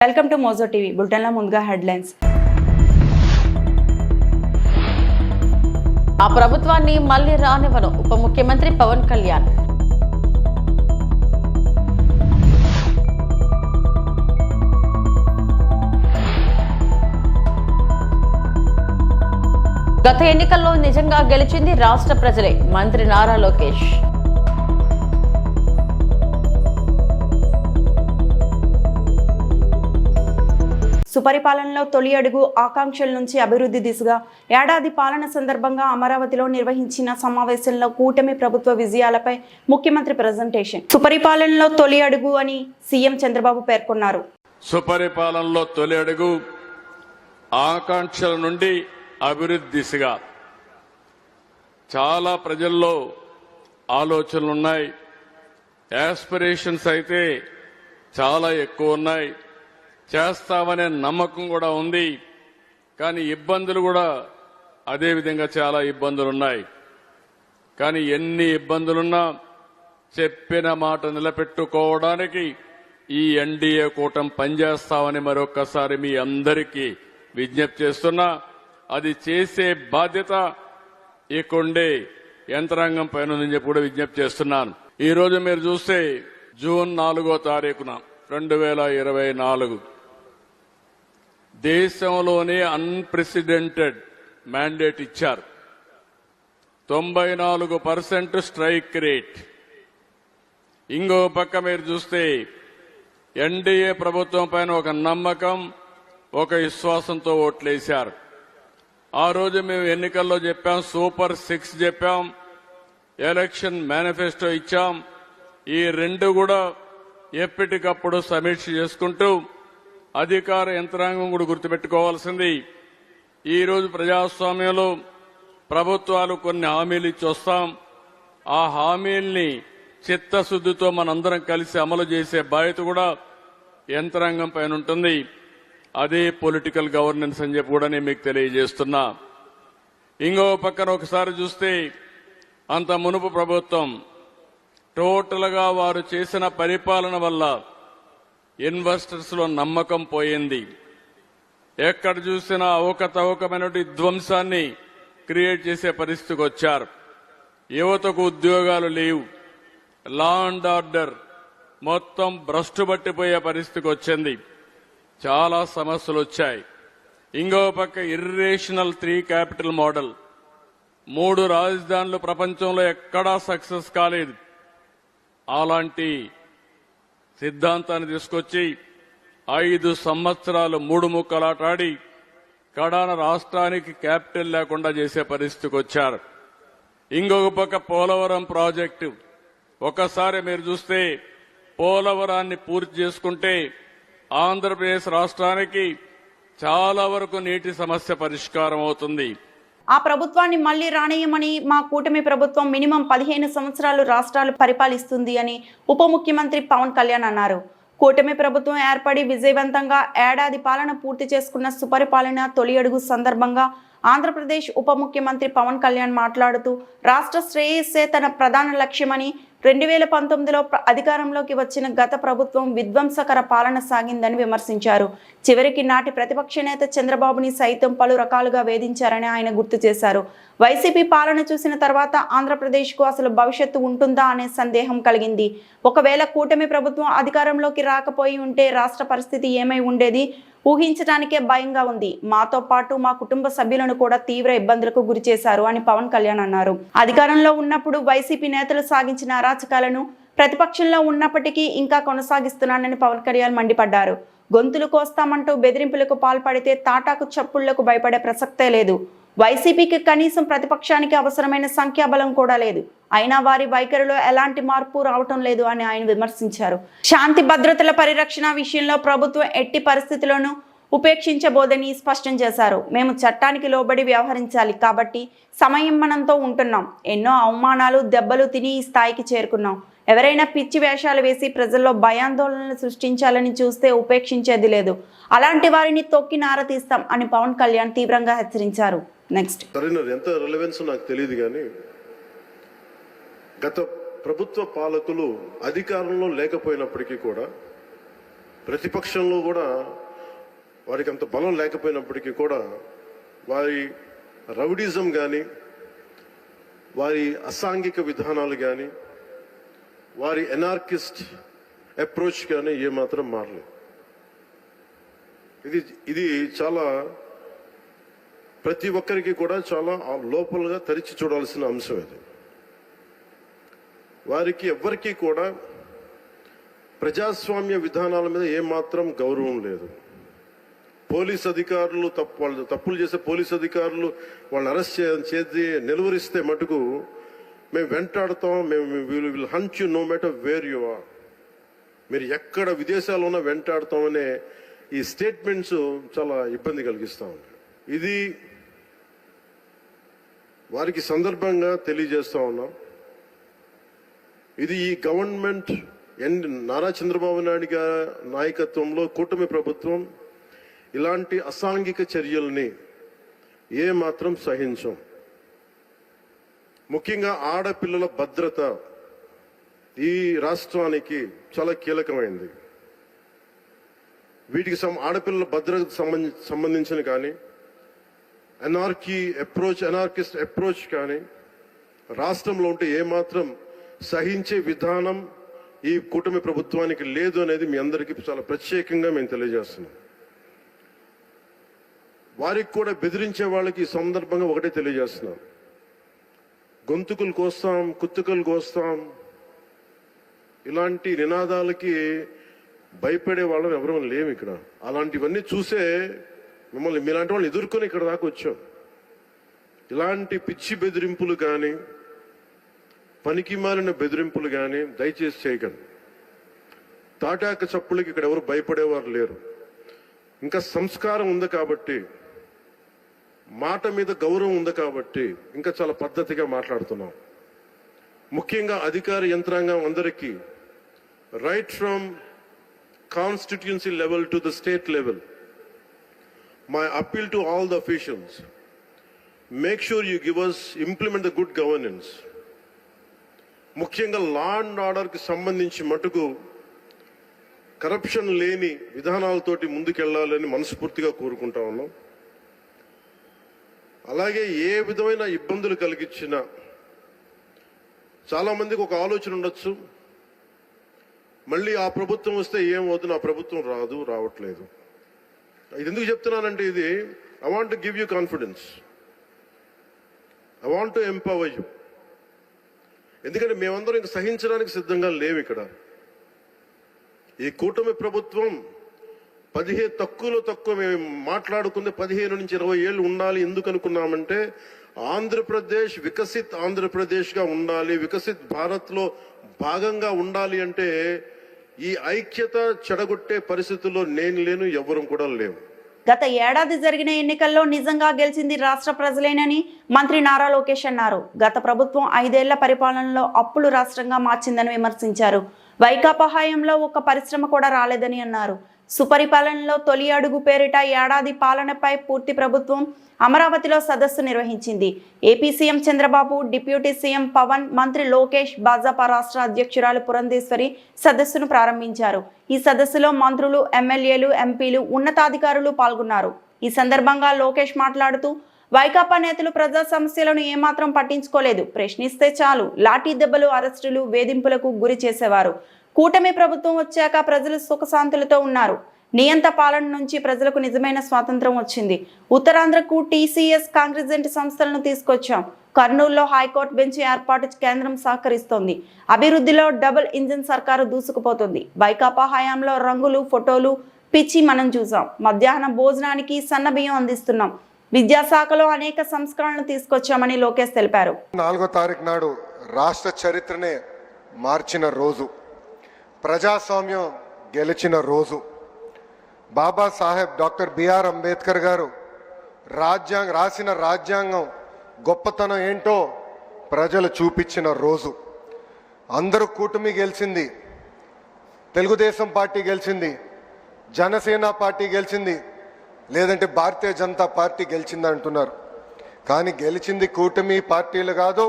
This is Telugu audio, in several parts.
వెల్కమ్ టు మోజో టీవీ బులెటిన్ల ముందుగా హెడ్లైన్స్. ఆ ప్రభుత్వాన్ని మళ్లీ రానివ్వను ఉప ముఖ్యమంత్రి పవన్ కళ్యాణ్. గత ఎన్నికల్లో నిజంగా గెలిచింది రాష్ట్ర ప్రజలే, మంత్రి నారా లోకేష్. సుపరిపాలనలో తొలి అడుగు ఆకాంక్షల నుంచి అభివృద్ధి దిశగా ఏడాది పాలన సందర్భంగా అమరావతిలో నిర్వహించిన సమావేశంలో కూటమి ప్రభుత్వ విజయాలపై ముఖ్యమంత్రి ప్రజెంటేషన్. సుపరిపాలనలో తొలి అడుగు అని సీఎం చంద్రబాబు పేర్కొన్నారు. సుపరిపాలనలో తొలి అడుగు ఆకాంక్షల నుండి అభివృద్ధి దిశగా చాలా ప్రజల్లో ఆలోచనలు ఉన్నాయి. యాస్పిరేషన్స్ అయితే చాలా ఎక్కువ ఉన్నాయి. చేస్తామనే నమ్మకం కూడా ఉంది. కానీ ఇబ్బందులు కూడా అదే విధంగా చాలా ఇబ్బందులు ఉన్నాయి. కానీ ఎన్ని ఇబ్బందులున్నా చెప్పిన మాట నిలబెట్టుకోవడానికి ఈ ఎన్డీఏ కూటమి పనిచేస్తామని మరొక్కసారి మీ అందరికీ విజ్ఞప్తి చేస్తున్నా. అది చేసే బాధ్యత ఇక్కడే యంత్రాంగం పైన ఉందని చెప్పి కూడా విజ్ఞప్తి చేస్తున్నాను. ఈ రోజు మీరు చూస్తే జూన్ 4వ తారీఖున 2024 దేశంలోనే అన్ప్రెసిడెంటెడ్ మ్యాండేట్ ఇచ్చారు. 94% స్ట్రైక్ రేట్. ఇంకో పక్క మీరు చూస్తే ఎన్డీఏ ప్రభుత్వం పైన ఒక నమ్మకం, ఒక విశ్వాసంతో ఓట్లేశారు. ఆ రోజు మేము ఎన్నికల్లో చెప్పాం, సూపర్ 6 చెప్పాం, ఎలక్షన్ మేనిఫెస్టో ఇచ్చాం. ఈ రెండు కూడా ఎప్పటికప్పుడు సమీక్ష చేసుకుంటూ అధికార యంత్రాంగం కూడా గుర్తుపెట్టుకోవాల్సింది. ఈరోజు ప్రజాస్వామ్యంలో ప్రభుత్వాలు కొన్ని హామీలు ఇచ్చి వస్తాం. ఆ హామీల్ని చిత్తశుద్ధితో మనందరం కలిసి అమలు చేసే బాధ్యత కూడా యంత్రాంగం పైన ఉంటుంది. అదే పొలిటికల్ గవర్నెన్స్ అని చెప్పి కూడా నేను మీకు తెలియజేస్తున్నా. ఇంకో పక్కన ఒకసారి చూస్తే అంత మునుపు ప్రభుత్వం టోటల్గా వారు చేసిన పరిపాలన వల్ల ఇన్వెస్టర్స్ లో నమ్మకం పోయింది. ఎక్కడ చూసినా అవకతవకమైన ధ్వంసాన్ని క్రియేట్ చేసే పరిస్థితికి వచ్చారు. యువతకు ఉద్యోగాలు లేవు. లా అండ్ ఆర్డర్ మొత్తం భ్రష్టు పట్టిపోయే పరిస్థితికి వచ్చింది. చాలా సమస్యలు వచ్చాయి. ఇంకో పక్క ఇర్రేషనల్ 3 క్యాపిటల్ మోడల్, 3 రాజధానులు ప్రపంచంలో ఎక్కడా సక్సెస్ కాలేదు. అలాంటి సిద్ధాంతాన్ని తీసుకొచ్చి 5 సంవత్సరాలు 3 ముక్కలాటాడి కడాన రాష్ట్రానికి క్యాపిటల్ లేకుండా చేసే పరిస్థితికి వచ్చారు. ఇంకొక పక్క పోలవరం ప్రాజెక్టు, ఒకసారి మీరు చూస్తే పోలవరాన్ని పూర్తి చేసుకుంటే ఆంధ్రప్రదేశ్ రాష్ట్రానికి చాలా వరకు నీటి సమస్య పరిష్కారం అవుతుంది. ఆ ప్రభుత్వాన్ని మళ్లీ రానియమని మా కూటమి ప్రభుత్వం మినిమం 15 సంవత్సరాలు రాష్ట్రాలు పరిపాలిస్తుంది అని ఉప ముఖ్యమంత్రి పవన్ కళ్యాణ్ అన్నారు. కూటమి ప్రభుత్వం ఏర్పడి విజయవంతంగా ఏడాది పాలన పూర్తి చేసుకున్న సుపరిపాలన తొలి అడుగు సందర్భంగా ఆంధ్రప్రదేశ్ ఉప ముఖ్యమంత్రి పవన్ కళ్యాణ్ మాట్లాడుతూ రాష్ట్ర శ్రేయస్సే తన ప్రధాన లక్ష్యమని 2019లో అధికారంలోకి వచ్చిన గత ప్రభుత్వం విధ్వంసకర పాలన సాగిందని విమర్శించారు. చివరికి నాటి ప్రతిపక్ష నేత చంద్రబాబుని సైతం పలు రకాలుగా వేధించారని ఆయన గుర్తు చేశారు. వైసీపీ పాలన చూసిన తర్వాత ఆంధ్రప్రదేశ్కు అసలు భవిష్యత్తు ఉంటుందా అనే సందేహం కలిగింది. ఒకవేళ కూటమి ప్రభుత్వం అధికారంలోకి రాకపోయి ఉంటే రాష్ట్ర పరిస్థితి ఏమై ఉండేది ఊహించడానికే భయంగా ఉంది. మాతో పాటు మా కుటుంబ సభ్యులను కూడా తీవ్ర ఇబ్బందులకు గురి చేశారు అని పవన్ కళ్యాణ్ అన్నారు. అధికారంలో ఉన్నప్పుడు వైసీపీ నేతలు సాగించిన అరాచకాలను ప్రతిపక్షంలో ఉన్నప్పటికీ ఇంకా కొనసాగిస్తున్నానని పవన్ కళ్యాణ్ మండిపడ్డారు. గొంతులు కోస్తామంటూ బెదిరింపులకు పాల్పడితే తాటాకు చప్పుళ్లకు భయపడే ప్రసక్తే లేదు. వైసీపీకి కనీసం ప్రతిపక్షానికి అవసరమైన సంఖ్యాబలం కూడా లేదు. అయినా వారి వైఖరిలో ఎలాంటి మార్పు రావటం లేదు అని ఆయన విమర్శించారు. శాంతి భద్రతల పరిరక్షణ విషయంలో ప్రభుత్వం ఎట్టి పరిస్థితుల్లోనూ ఉపేక్షించబోదని స్పష్టం చేశారు. మేము చట్టానికి లోబడి వ్యవహరించాలి కాబట్టి సంయమనంతో ఉంటున్నాం. ఎన్నో అవమానాలు దెబ్బలు తిని ఈ స్థాయికి చేరుకున్నాం. ఎవరైనా పిచ్చి వేషాలు వేసి ప్రజల్లో భయాందోళనలు సృష్టించాలని చూస్తే ఉపేక్షించేది లేదు. అలాంటి వారిని తొక్కి నారతీస్తాం అని పవన్ కళ్యాణ్ తీవ్రంగా హెచ్చరించారు. నెక్స్ట్ ఎంత రిలవెన్స్ నాకు తెలియదు కానీ గత ప్రభుత్వ పాలకులు అధికారంలో లేకపోయినప్పటికీ కూడా ప్రతిపక్షంలో కూడా వారికి అంత బలం లేకపోయినప్పటికీ కూడా వారి రౌడిజం కానీ, వారి అసాంఘిక విధానాలు కానీ, వారి ఎనార్కిస్ట్ అప్రోచ్ కానీ ఏమాత్రం మారలేదు. ఇది చాలా ప్రతి ఒక్కరికి కూడా చాలా లోపలగా తెరిచి చూడాల్సిన అంశం ఇది. వారికి ఎవ్వరికీ కూడా ప్రజాస్వామ్య విధానాల మీద ఏమాత్రం గౌరవం లేదు. పోలీస్ అధికారులు వాళ్ళు తప్పులు చేసే పోలీస్ అధికారులు వాళ్ళని అరెస్ట్ చేసి నిలువరిస్తే మటుకు మేము వెంటాడుతాం, మేము will hunt you no matter where you are, మీరు ఎక్కడ విదేశాల్లో ఉన్నా వెంటాడుతామనే ఈ స్టేట్మెంట్స్ చాలా ఇబ్బంది కలిగిస్తూ ఉంటాయి. ఇది వారికి సందర్భంగా తెలియజేస్తా ఉన్నాం. ఇది ఈ గవర్నమెంట్ నారా చంద్రబాబు నాయుడు గారి నాయకత్వంలో కూటమి ప్రభుత్వం ఇలాంటి అసాంఘిక చర్యల్ని ఏమాత్రం సహించం. ముఖ్యంగా ఆడపిల్లల భద్రత ఈ రాష్ట్రానికి చాలా కీలకమైంది. వీటికి ఆడపిల్లల భద్రతకు సంబంధించిన కానీ, ఎనార్కిస్ట్ అప్రోచ్ కానీ రాష్ట్రంలో ఉంటే ఏమాత్రం సహించే విధానం ఈ కూటమి ప్రభుత్వానికి లేదు అనేది మీ అందరికీ చాలా ప్రత్యేకంగా మేము తెలియజేస్తున్నాం. వారికి కూడా బెదిరించే వాళ్ళకి ఈ సందర్భంగా ఒకటే తెలియజేస్తున్నాం, గొంతుకులు కోస్తాం, కుత్తుకలు కోస్తాం, ఇలాంటి నినాదాలకి భయపడే వాళ్ళని ఎవరూ లేము ఇక్కడ. అలాంటివన్నీ చూసే మిమ్మల్ని మీలాంటి వాళ్ళు ఎదుర్కొని ఇక్కడ దాకా వచ్చాం. ఇలాంటి పిచ్చి బెదిరింపులు కానీ, పనికి మాలిన బెదిరింపులు కానీ దయచేసి చేయకండి. తాటాక చప్పులకి ఇక్కడ ఎవరు భయపడేవారు లేరు. ఇంకా సంస్కారం ఉంది కాబట్టి, మాట మీద గౌరవం ఉంది కాబట్టి ఇంకా చాలా పద్ధతిగా మాట్లాడుతున్నాం. ముఖ్యంగా అధికార యంత్రాంగం అందరికీ, right from constituency level to the state level, my appeal to all the officials, make sure you implement the good governance. ముఖ్యంగా లా అండ్ ఆర్డర్కి సంబంధించి మటుకు కరప్షన్ లేని విధానాలతోటి ముందుకెళ్లాలని మనస్ఫూర్తిగా కోరుకుంటా ఉన్నాం. అలాగే ఏ విధమైన ఇబ్బందులు కలిగించినా, చాలా మందికి ఒక ఆలోచన ఉండొచ్చు, మళ్ళీ ఆ ప్రభుత్వం వస్తే ఏమవుతుంది, ఆ ప్రభుత్వం రావట్లేదు. ఇది ఎందుకు చెప్తున్నానంటే, ఇది I want to give you confidence, I want to empower you. ఎందుకంటే మేమందరం ఇంక సహించడానికి సిద్ధంగా లేవు. ఇక్కడ ఈ కూటమి ప్రభుత్వం తక్కువ మేము మాట్లాడుకుంది 15 నుంచి 20 ఏళ్ళు ఉండాలి. ఎందుకు అనుకున్నామంటే, ఆంధ్రప్రదేశ్ వికసిత్ ఆంధ్రప్రదేశ్గా ఉండాలి, వికసిత్ భారత్లో భాగంగా ఉండాలి. అంటే ఈ ఐక్యత చెడగొట్టే పరిస్థితుల్లో నేను లేను, ఎవరు కూడా లేవు. గత ఏడాది జరిగిన ఎన్నికల్లో నిజంగా గెలిచింది రాష్ట్ర ప్రజలేనని మంత్రి నారా లోకేష్ అన్నారు. గత ప్రభుత్వం 5 ఏళ్ల పరిపాలనలో అప్పులు రాష్ట్రంగా మార్చిందని విమర్శించారు. వైకాపా హయాంలో ఒక్క పరిశ్రమ కూడా రాలేదని అన్నారు. సుపరిపాలనలో తొలి అడుగు పేరిట ఏడాది పాలనపై పూర్తి ప్రభుత్వం అమరావతిలో సదస్సు నిర్వహించింది. AP CM Chandrababu, deputy CM Pavan, మంత్రి లోకేష్, భాజపా రాష్ట్ర అధ్యక్షురాలు పురంధేశ్వరి సదస్సును ప్రారంభించారు. ఈ సదస్సులో మంత్రులు, ఎమ్మెల్యేలు, ఎంపీలు, ఉన్నతాధికారులు పాల్గొన్నారు. ఈ సందర్భంగా లోకేష్ మాట్లాడుతూ, వైకాపా నేతలు ప్రజా సమస్యలను ఏమాత్రం పట్టించుకోలేదు. ప్రశ్నిస్తే చాలు లాఠీ దెబ్బలు, అరెస్టులు, వేధింపులకు గురి చేసేవారు. కూటమి ప్రభుత్వం వచ్చాక ప్రజలు సుఖశాంతులతో ఉన్నారు. నియంత పాలన నుంచి ప్రజలకు నిజమైన స్వాతంత్రం వచ్చింది. ఉత్తరాంధ్రకు టీసీఎస్ కాంగ్రెజెంట్ సంస్థలను తీసుకొచ్చాం. కర్నూలులో హైకోర్టు బెంచ్ ఏర్పాటు కేంద్రం సహకరిస్తోంది. అభివృద్ధిలో డబుల్ ఇంజిన్ సర్కారు దూసుకుపోతుంది. వైకాపా హయాంలో రంగులు, ఫోటోలు పిచ్చి మనం చూసాం. మధ్యాహ్నం భోజనానికి సన్నబియ్యం అందిస్తున్నాం. విద్యాశాఖలో అనేక సంస్కరణలు తీసుకొచ్చామని లోకేష్ తెలిపారు. 4వ తారీఖు నాడు రాష్ట్ర చరిత్రనే మార్చిన రోజు, ప్రజాస్వామ్యం గెలిచిన రోజు, బాబాసాహెబ్ డాక్టర్ బిఆర్ అంబేద్కర్ గారు రాసిన రాజ్యాంగం గొప్పతనం ఏంటో ప్రజలు చూపించిన రోజు. అందరూ కూటమి గెలిచింది, తెలుగుదేశం పార్టీ గెలిచింది, జనసేన పార్టీ గెలిచింది, లేదంటే భారతీయ జనతా పార్టీ గెలిచింది అంటున్నారు. కానీ గెలిచింది కూటమి పార్టీలు కాదు,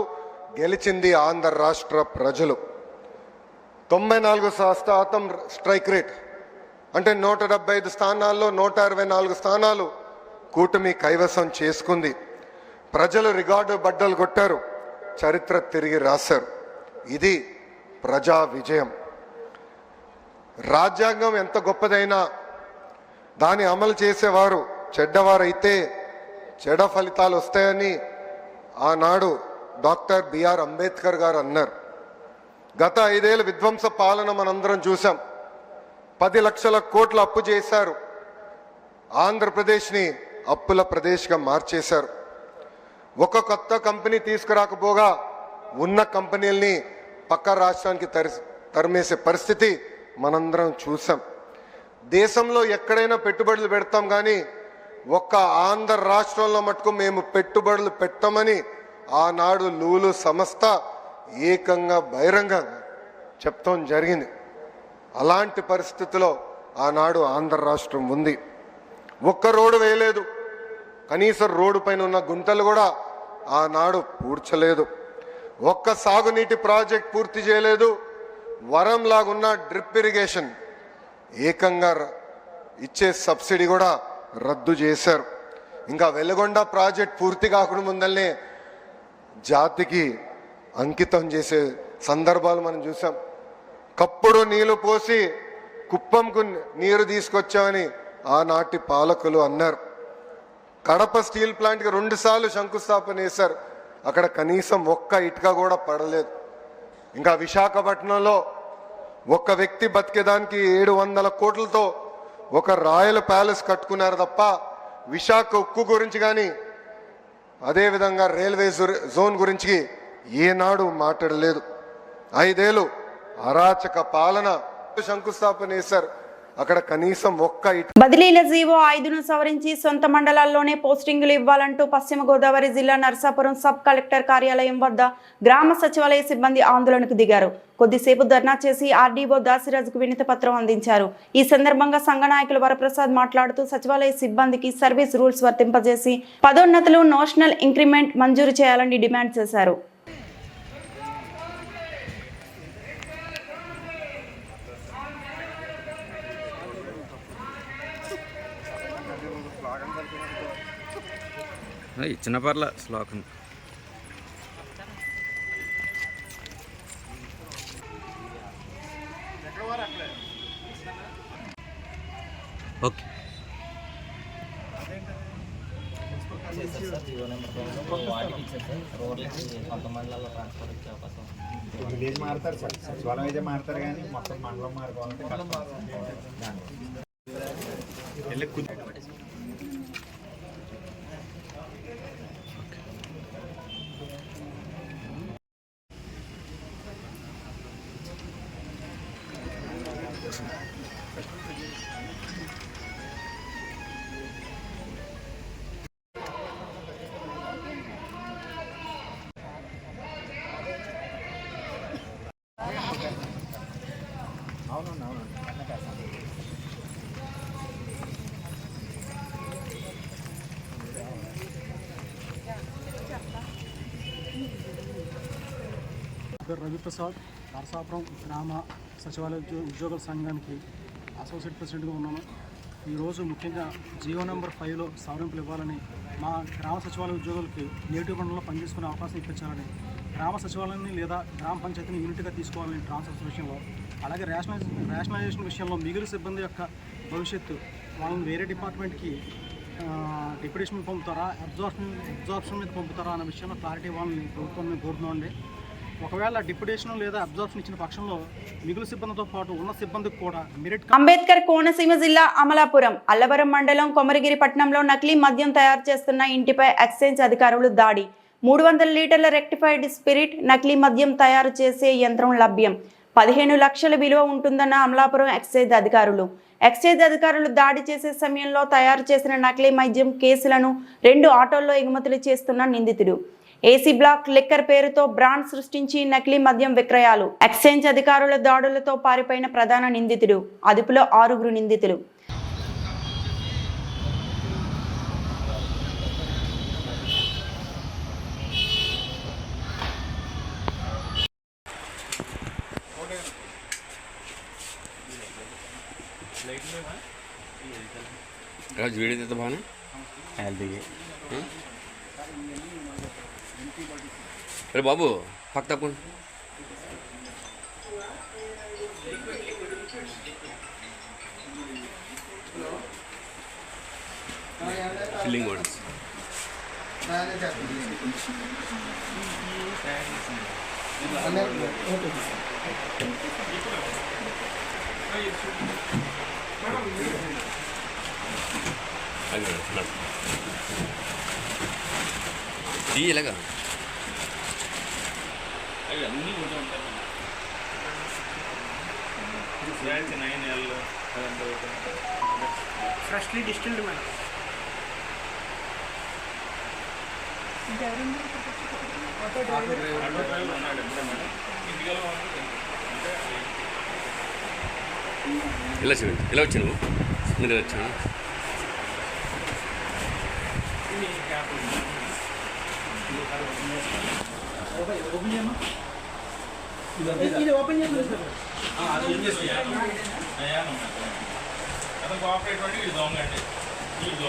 గెలిచింది ఆంధ్ర రాష్ట్ర ప్రజలు. 94% స్ట్రైక్ రేట్, అంటే 175 స్థానాల్లో 124 స్థానాలు కూటమి కైవసం చేసుకుంది. ప్రజలు రికార్డు బద్దలు కొట్టారు, చరిత్ర తిరిగి రాశారు. ఇది ప్రజా విజయం. రాజ్యాంగం ఎంత గొప్పదైనా దాన్ని అమలు చేసేవారు చెడ్డవారైతే చెడ్డ ఫలితాలు వస్తాయని ఆనాడు డాక్టర్ బిఆర్ అంబేద్కర్ గారు అన్నారు. గత 5 ఏళ్ళ విధ్వంస పాలన మనందరం చూసాం. 10 లక్షల కోట్ల అప్పు చేశారు. ఆంధ్రప్రదేశ్ని అప్పుల ప్రదేశ్గా మార్చేశారు. ఒక కొత్త కంపెనీ తీసుకురాకపోగా ఉన్న కంపెనీల్ని పక్క రాష్ట్రానికి తరిమేసే పరిస్థితి మనందరం చూసాం. దేశంలో ఎక్కడైనా పెట్టుబడులు పెడతాం కానీ ఒక్క ఆంధ్ర రాష్ట్రంలో మటుకు మేము పెట్టుబడులు పెట్టమని ఆనాడు లూలు సంస్థ ఏకంగా బహిరంగంగా చెప్తాం జరిగింది. అలాంటి పరిస్థితిలో ఆనాడు ఆంధ్ర రాష్ట్రం ఉంది. ఒక్క రోడ్డు వేయలేదు, కనీసం రోడ్డు పైన ఉన్న గుంటలు కూడా ఆనాడు పూడ్చలేదు. ఒక్క సాగునీటి ప్రాజెక్ట్ పూర్తి చేయలేదు. వరంలాగున్న డ్రిప్ ఇరిగేషన్ ఏకంగా ఇచ్చే సబ్సిడీ కూడా రద్దు చేశారు. ఇంకా వెలుగొండ ప్రాజెక్ట్ పూర్తి కాకుండా ముందల్నే జాతికి అంకితం చేసే సందర్భాలు మనం చూసాం. కప్పుడు నీళ్లు పోసి కుప్పంకు నీరు తీసుకొచ్చామని ఆనాటి పాలకులు అన్నారు. కడప స్టీల్ ప్లాంట్కి 2 సార్లు శంకుస్థాపన చేశారు. అక్కడ కనీసం ఒక్క ఇటుక కూడా పడలేదు. ఇంకా విశాఖపట్నంలో ఒక్క వ్యక్తి బతికేదానికి 700 కోట్లతో ఒక రాయల్ ప్యాలెస్ కట్టుకున్నారు తప్ప విశాఖ ఉక్కు గురించి కానీ అదేవిధంగా రైల్వే జోన్ గురించి ఏనాడు మాట్లాడలేదు. 5 ఏళ్ళు అరాచక పాలన శంకుస్థాపన చేశారు. అక్కడ కనీసం ఒక్క బదిలీల జీవో 5ను సవరించి సొంత మండలాల్లోనే పోస్టింగులు ఇవ్వాలంటూ పశ్చిమ గోదావరి జిల్లా నర్సాపురం సబ్ కలెక్టర్ కార్యాలయం వద్ద గ్రామ సచివాలయ సిబ్బంది ఆందోళనకు దిగారు. కొద్దిసేపు ధర్నా చేసి ఆర్డీఓ దాసిరాజుకు వినతి పత్రం అందించారు. ఈ సందర్భంగా సంఘ నాయకులు వరప్రసాద్ మాట్లాడుతూ సచివాలయ సిబ్బందికి సర్వీస్ రూల్స్ వర్తింపజేసి పదోన్నతులు, నోషనల్ ఇంక్రిమెంట్ మంజూరు చేయాలని డిమాండ్ చేశారు. ఇచ్చిన పర్ల శ్లోకం ఓకే. విలేజ్ మారుతారు సార్, సచివాలయం అయితే మారుతారు కానీ మొత్తం మండలం మారుకోవాలంటే రవిప్రసాద్, నరసాపురం గ్రామ సచివాలయ ఉద్యోగుల సంఘానికి అసోసియేట్ ప్రెసిడెంట్గా ఉన్నాను. ఈరోజు ముఖ్యంగా జియో నెంబర్ 5లో సవరింపులు ఇవ్వాలని, మా గ్రామ సచివాలయ ఉద్యోగులకి నేటివ్ మండలంలో పనిచేసుకునే అవకాశం ఇప్పించాలని, గ్రామ సచివాలయాన్ని లేదా గ్రామ పంచాయతీని యూనిట్గా తీసుకోవాలని ట్రాన్స్ఫర్స్ విషయంలో, అలాగే రేషనలైజేషన్ విషయంలో మిగిలిన సిబ్బంది యొక్క భవిష్యత్తు వాళ్ళని వేరే డిపార్ట్మెంట్కి డిప్యూటేషన్ పంపుతారా, అబ్జార్ప్షన్ మీద పంపుతారా అనే విషయంలో క్లారిటీ వాళ్ళని ప్రభుత్వం కోరుతున్నాండి. ఒకవేళ డిప్యూటేషన్ లేదా అబ్జార్ప్షన్ ఇచ్చిన పక్షంలో మిగులు సిబ్బందితో పాటు ఉన్న సిబ్బందికి కూడా మెరిట్. అంబేద్కర్ కోనసీమ జిల్లా అమలాపురం అల్లవరం మండలం కొమరగిరి పట్టణంలో నకిలీ మద్యం తయారు చేస్తున్న ఇంటిపై ఎక్సైజ్ అధికారులు దాడి. 300 లీటర్ల రెక్టిఫైడ్ స్పిరిట్ నకిలీ మద్యం తయారు చేసే యంత్రం లభ్యం. 15 లక్షల విలువ ఉంటుందన్న అమలాపురం ఎక్సైజ్ అధికారులు దాడి చేసే సమయంలో తయారు చేసిన నకిలీ మద్యం కేసులను 2 ఆటోల్లో ఎగుమతులు చేస్తున్న నిందితుడు. ఏసీ బ్లాక్ లిక్కర్ పేరుతో బ్రాండ్ సృష్టించి నకిలీ మద్యం విక్రయాలు. ఎక్సైజ్ అధికారుల దాడులతో పారిపోయిన ప్రధాన నిందితుడు. అదుపులో 6 నిందితులు. లైట్ రాజు వీడియో తీద్దా బాగానే అరే బాబు పక్క తప్పండి ఫిల్లింగ్ కూడా ఇలాగా ఫ్రెష్లీ డిస్టిల్డ్ మేడం. ఇలా చూడండి ఇలా వచ్చా నువ్వు మీరు ఇలా వచ్చాను ఇది ఓపెన్ చేయండి.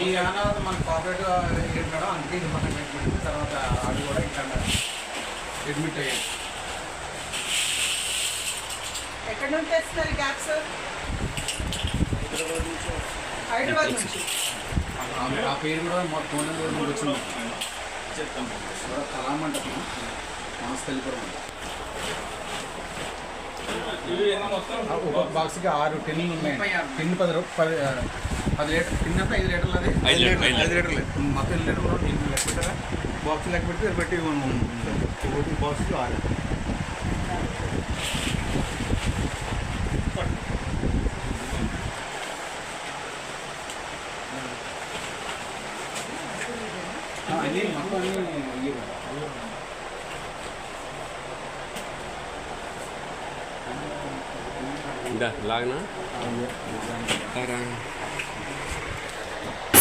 ఈ అనాథ మన కోఆపరేటివ్ మేడం, అందుకే ఇది మనం పెట్టిన తర్వాత అది కూడా ఇక్కడ అడ్మిట్ అయ్యాడు. ఎక్కడి నుంచి వస్తున్నారు గ్యాప్స్? హైదరాబాద్ నుంచి. ఆ పేరు కూడా మా ఫోన్ నెంబర్ నుండి వచ్చింది. కళామంటపం మాస్కల్లిపురం. ఒక బాక్స్కి 6 టిన్నులు ఉన్నాయి. టిన్ 10 లీటర్ టిన్ అంటే 5 లీటర్లు. అది 5 లీటర్లు మొత్తం 5 లీటర్లు టిన్ లెక్క పెట్టారా? బాక్స్ లెక్క పెడితే పెట్టి బాక్స్ 6. అన్నీ మొత్తం అన్నీ లాగనా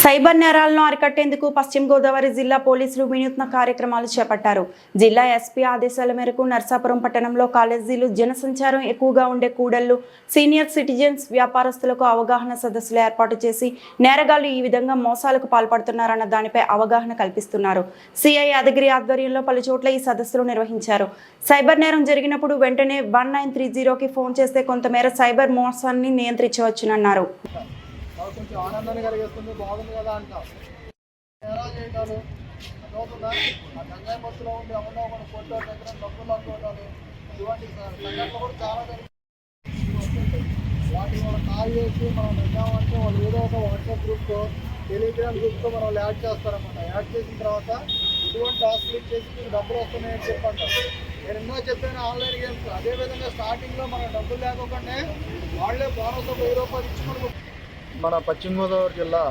సైబర్ నేరాలను అరికట్టేందుకు పశ్చిమ గోదావరి జిల్లా పోలీసులు వినూత్న కార్యక్రమాలు చేపట్టారు. జిల్లా ఎస్పీ ఆదేశాల మేరకు నర్సాపురం పట్టణంలో కాలేజీలు, జనసంచారం ఎక్కువగా ఉండే కూడళ్లు, సీనియర్ సిటిజన్స్, వ్యాపారస్తులకు అవగాహన సదస్సులు ఏర్పాటు చేసి నేరగాళ్లు ఈ విధంగా మోసాలకు పాల్పడుతున్నారన్న దానిపై అవగాహన కల్పిస్తున్నారు. సిఐ యాదగిరి ఆధ్వర్యంలో పలు చోట్ల ఈ సదస్సులు నిర్వహించారు. సైబర్ నేరం జరిగినప్పుడు వెంటనే 1930కి ఫోన్ చేస్తే కొంతమేర సైబర్ మోసాన్ని నియంత్రించవచ్చునన్నారు. కొంచెం ఆనందాన్ని కలిగిస్తుంది, బాగుంది కదా అంటాం. నేరాలు చేయటాలు అవుతుందా? ఆ గంగాయి మత్తులో ఉండి అమ్మలో మన ఫోటో దగ్గర డబ్బులు అనుకోవటాలు, ఇటువంటి సంఘటనలు కూడా చాలా జరుగుతుంది. వాటికి మనం కాల్ చేసి మనం నిజామంటే వాళ్ళు ఏదో ఒక వాట్సాప్ గ్రూప్తో, టెలిగ్రామ్ గ్రూప్తో మనం యాడ్ చేస్తారన్నమాట. యాడ్ చేసిన తర్వాత ఇటువంటి టాస్క్లు ఇచ్చేసి మీకు డబ్బులు వస్తున్నాయని చెప్పంటారు. నేను ఎన్నో చెప్పాను ఆన్లైన్ గేమ్స్. అదేవిధంగా స్టార్టింగ్లో మనం డబ్బులు లేకపోతే వాళ్ళే బోనస్ 1000 రూపాయలు ఇచ్చి మనకు. మన పశ్చిమ గోదావరి జిల్లా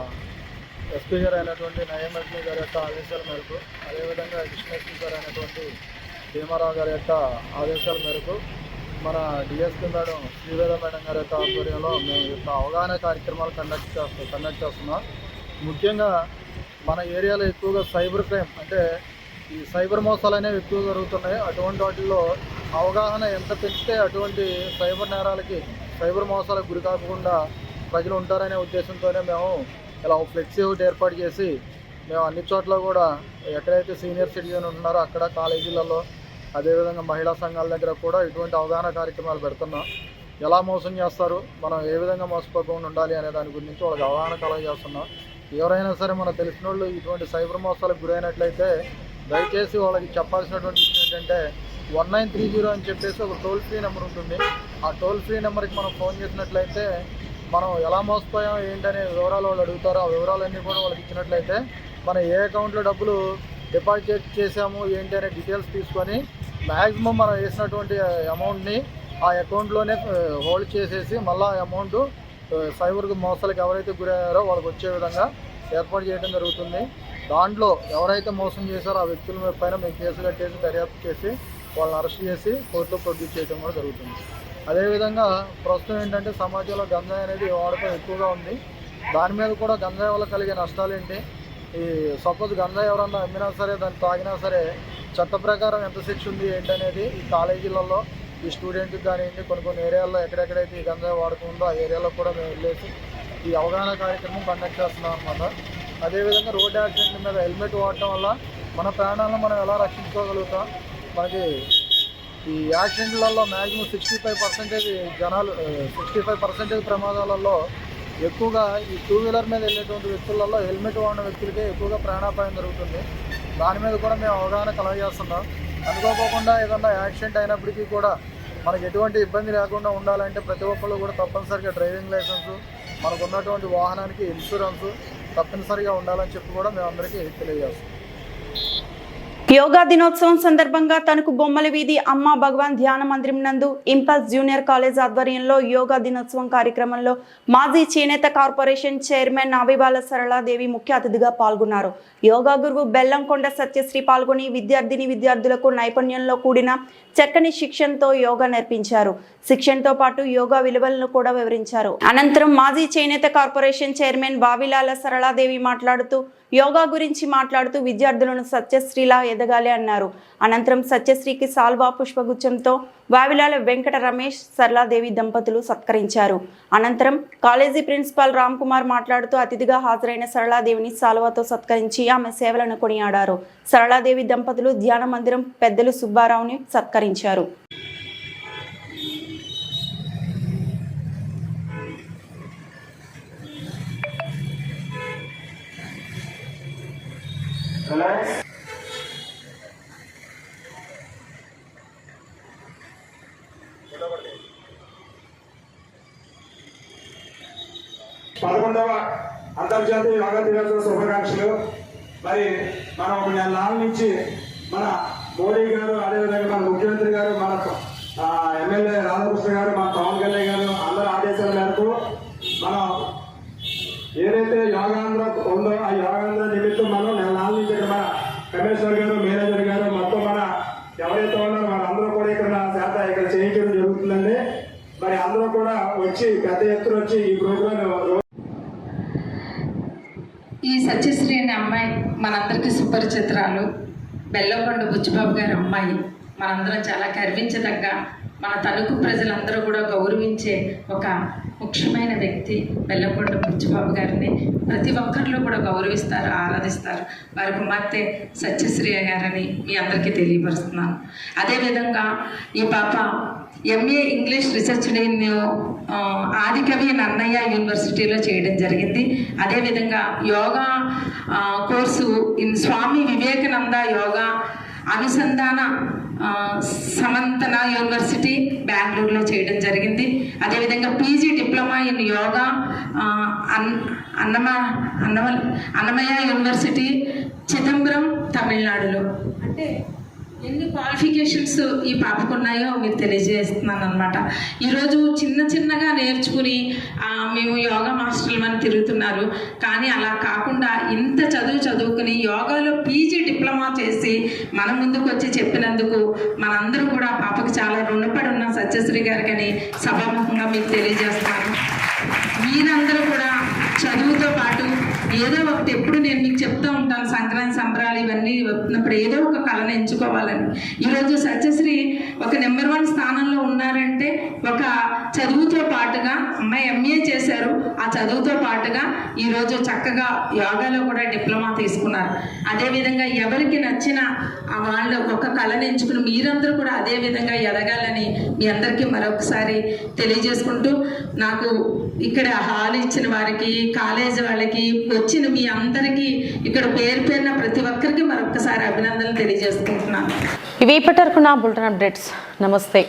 ఎస్పీ గారు అయినటువంటి నయమగ్ని గారి యొక్క ఆదేశాల మేరకు, అదేవిధంగా కృష్ణేశ్వరి గారు అయినటువంటి భీమారావు గారి యొక్క ఆదేశాల మేరకు మన డిఎస్పీ మేడం శ్రీవేద మేడం గారి యొక్క ఆధ్వర్యంలో మేము యొక్క అవగాహన కార్యక్రమాలు కండక్ట్ చేస్తున్నాం. ముఖ్యంగా మన ఏరియాలో ఎక్కువగా సైబర్ క్రైమ్ అంటే ఈ సైబర్ మోసాలు అనేవి ఎక్కువ జరుగుతున్నాయి. అటువంటి వాటిల్లో అవగాహన ఎంత పెంచితే అటువంటి సైబర్ నేరాలకి, సైబర్ మోసాలకు గురి కాకుండా ప్రజలు ఉంటారనే ఉద్దేశంతోనే మేము ఇలా ఫ్లెక్సీ ఒకటి ఏర్పాటు చేసి మేము అన్ని చోట్ల కూడా ఎక్కడైతే సీనియర్ సిటిజన్ ఉంటున్నారో అక్కడ, కాలేజీలలో, అదేవిధంగా మహిళా సంఘాల దగ్గర కూడా ఇటువంటి అవగాహన కార్యక్రమాలు పెడుతున్నాం. ఎలా మోసం చేస్తారు, మనం ఏ విధంగా మోసపోకుండా ఉండాలి అనే దాని గురించి వాళ్ళకి అవగాహన కలగజేస్తున్నాం. ఎవరైనా సరే మనకు తెలిసిన వాళ్ళు ఇటువంటి సైబర్ మోసాలకు గురైనట్లయితే దయచేసి వాళ్ళకి చెప్పాల్సినటువంటి విషయం ఏంటంటే 1930 అని చెప్పేసి ఒక టోల్ ఫ్రీ నెంబర్ ఉంటుంది. ఆ టోల్ ఫ్రీ నెంబర్కి మనం ఫోన్ చేసినట్లయితే మనం ఎలా మోసపోయాం ఏంటనే వివరాలు వాళ్ళు అడుగుతారో ఆ వివరాలన్నీ కూడా వాళ్ళకి ఇచ్చినట్లయితే మనం ఏ అకౌంట్లో డబ్బులు డిపాజిట్ చేసాము ఏంటి అనే డీటెయిల్స్ తీసుకొని మ్యాక్సిమం మనం వేసినటువంటి అమౌంట్ని ఆ అకౌంట్లోనే హోల్డ్ చేసేసి మళ్ళీ ఆ అమౌంట్ సైబర్ మోసాలకు ఎవరైతే గురయ్యారో వాళ్ళకి వచ్చే విధంగా ఏర్పాటు చేయడం జరుగుతుంది. దాంట్లో ఎవరైతే మోసం చేశారో ఆ వ్యక్తుల పైన మేము కేసు కట్టేసి దర్యాప్తు చేసి వాళ్ళని అరెస్ట్ చేసి కోర్టులో ప్రొడ్యూస్ చేయడం కూడా జరుగుతుంది. అదేవిధంగా ప్రస్తుతం ఏంటంటే సమాజంలో గంజాయి అనేది వాడకం ఎక్కువగా ఉంది. దాని మీద కూడా గంజాయి వల్ల కలిగే నష్టాలు ఏంటి, ఈ సపోజ్ గంజాయి ఎవరన్నా అమ్మినా సరే, దాన్ని తాగినా సరే చట్ట ప్రకారం ఎంత శిక్ష ఉంది ఏంటనేది ఈ కాలేజీలలో ఈ స్టూడెంట్కి కానివ్వండి, కొన్ని ఏరియాల్లో ఎక్కడెక్కడైతే ఈ గంజాయి వాడుకుందో ఆ ఏరియాలో కూడా మేము వెళ్ళేసి ఈ అవగాహన కార్యక్రమం కండక్ట్ చేస్తున్నాం అనమాట. అదేవిధంగా రోడ్ యాక్సిడెంట్ల మీద హెల్మెట్ వాడటం వల్ల మన ప్రాణాలను మనం ఎలా రక్షించుకోగలుగుతాం. మనకి ఈ యాక్సిడెంట్లలో మ్యాక్సిమం 65% జనాలు 65% ప్రమాదాలలో ఎక్కువగా ఈ 2 వీలర్ మీద వెళ్ళేటువంటి వ్యక్తులలో హెల్మెట్ వాడిన వ్యక్తులకే ఎక్కువగా ప్రాణాపాయం జరుగుతుంది. దాని మీద కూడా మేము అవగాహన కలగజేస్తున్నాం. అనుకోకుండా ఏదన్నా యాక్సిడెంట్ అయినప్పటికీ కూడా మనకు ఎటువంటి ఇబ్బంది లేకుండా ఉండాలంటే ప్రతి ఒక్కళ్ళు కూడా తప్పనిసరిగా డ్రైవింగ్ లైసెన్సు, మనకు ఉన్నటువంటి వాహనానికి ఇన్సూరెన్సు తప్పనిసరిగా ఉండాలని చెప్పి కూడా మేము అందరికీ తెలియజేస్తాం. యోగా దినోత్సవం సందర్భంగా తణుకు బొమ్మల వీధి అమ్మ భగవాన్ ధ్యాన మందిరం నందు ఇంపల్స్ జూనియర్ కాలేజ్ ఆధ్వర్యంలో యోగా దినోత్సవం కార్యక్రమంలో మాజీ చేనేత కార్పొరేషన్ చైర్మన్ నావిబాల సరళాదేవి ముఖ్య అతిథిగా పాల్గొన్నారు. యోగా గురువు బెల్లంకొండ సత్యశ్రీ పాల్గొని విద్యార్థులకు నైపుణ్యంలో కూడిన చక్కని శిక్షణతో యోగా నేర్పించారు. శిక్షణతో పాటు యోగా విలువలను కూడా వివరించారు. అనంతరం మాజీ చేనేత కార్పొరేషన్ చైర్మన్ వావిలాల సరళాదేవి మాట్లాడుతూ యోగా గురించి మాట్లాడుతూ విద్యార్థులను సత్యశ్రీలా ఎదగాలి అన్నారు. అనంతరం సత్యశ్రీకి సాల్వా పుష్పగుచ్చంతో వావిలాల వెంకట రమేష్ సరళాదేవి దంపతులు సత్కరించారు. అనంతరం కాలేజీ ప్రిన్సిపాల్ రామ్ కుమార్ మాట్లాడుతూ అతిథిగా హాజరైన సరళాదేవిని సాల్వాతో సత్కరించి ఆమె సేవలను కొనియాడారు. సరళాదేవి దంపతులు ధ్యాన మందిరం పెద్దలు సుబ్బారావుని సత్కరించారు. పదకొండవ అంతర్జాతీయ యోగా దినోత్సవ శుభాకాంక్షలు. మరి మనం ఒక నెల నాళ్ళ నుంచి మన మోడీ గారు, అదేవిధంగా మన ముఖ్యమంత్రి గారు, మన ఎమ్మెల్యే రాధాకృష్ణ గారు, మన పవన్ కళ్యాణ్ గారు అందరి ఆదేశాల మేరకు మనం ఏదైతే యోగాంధ్ర ఉందో ఆ యోగాంధ్ర నిమిత్తం మనం నెల నాళ్ళ నుంచి ఇక్కడ మన కమిషనర్ గారు, మేనేజర్ గారు మొత్తం మన ఎవరైతే ఉన్నారో వాళ్ళందరూ కూడా ఇక్కడ చేయించడం జరుగుతుందండి. మరి అందరూ కూడా వచ్చి పెద్ద ఎత్తున వచ్చి ఈ ప్రోగ్రామ్. ఈ సత్యశ్రీ అనే అమ్మాయి మనందరికీ సుపరిచితురాలు. బెల్లంకొండ బుచ్చిబాబు గారి అమ్మాయి. మనందరం చాలా గర్వించదగ్గ, మన తణుకు ప్రజలందరూ కూడా గౌరవించే ఒక ముఖ్యమైన వ్యక్తి బెల్లంకొండ బుచ్చిబాబు గారిని ప్రతి ఒక్కరిలో కూడా గౌరవిస్తారు, ఆరాధిస్తారు. వారి కుమార్తె సత్యశ్రీ గారని మీ అందరికీ తెలియపరుస్తున్నాను. అదేవిధంగా ఈ పాప ఎంఏ ఇంగ్లీష్ రీసెర్చ్ ఆదికవి నన్నయ్య యూనివర్సిటీలో చేయడం జరిగింది. అదేవిధంగా యోగా కోర్సు స్వామి వివేకానంద యోగా అనుసంధాన సమంతన యూనివర్సిటీ బెంగళూరులో చేయడం జరిగింది. అదేవిధంగా PG diploma in yoga Annamayya university Chidambaram తమిళనాడులో. అంటే ఎన్ని క్వాలిఫికేషన్స్ ఈ పాపకు ఉన్నాయో మీకు తెలియజేస్తున్నాను అనమాట. ఈరోజు చిన్నగా నేర్చుకుని మేము యోగా మాస్టర్లు అని తిరుగుతున్నారు. కానీ అలా కాకుండా ఇంత చదువుకుని యోగాలో పీజీ డిప్లొమా చేసి మన ముందుకు వచ్చి చెప్పినందుకు మనందరూ కూడా పాపకు చాలా రుణపడి ఉన్న సత్యశ్రీ గారికి అని సభాముఖంగా మీకు తెలియజేస్తాను. మీరందరూ కూడా చదువుతో పాటు ఏదో ఒకటి, ఎప్పుడు నేను మీకు చెప్తూ ఉంటాను, సంక్రాంతి సంబరాలు ఇవన్నీ వచ్చినప్పుడు ఏదో ఒక కళను ఎంచుకోవాలని. ఈరోజు సత్యశ్రీ ఒక నెంబర్ 1 స్థానంలో ఉన్నారంటే ఒక చదువుతో పాటుగా అమ్మాయి ఎంఏ చేశారు. ఆ చదువుతో పాటుగా ఈరోజు చక్కగా యోగాలో కూడా డిప్లొమా తీసుకున్నారు. అదేవిధంగా ఎవరికి నచ్చిన వాళ్ళు ఒక కళను ఎంచుకుని మీరందరూ కూడా అదే విధంగా ఎదగాలని మీ అందరికీ మరొకసారి తెలియజేసుకుంటూ, నాకు ఇక్కడ హాల్ ఇచ్చిన వారికి, కాలేజీ వాళ్ళకి, వచ్చిన మీ అందరికీ ఇక్కడ పేరున ప్రతి ఒక్కరికి మరొకసారి అభినందనలు తెలియజేసుకుంటున్నాను. ఇవి ఇప్పటివరకు నా బులెటిన్ అప్డేట్స్. నమస్తే.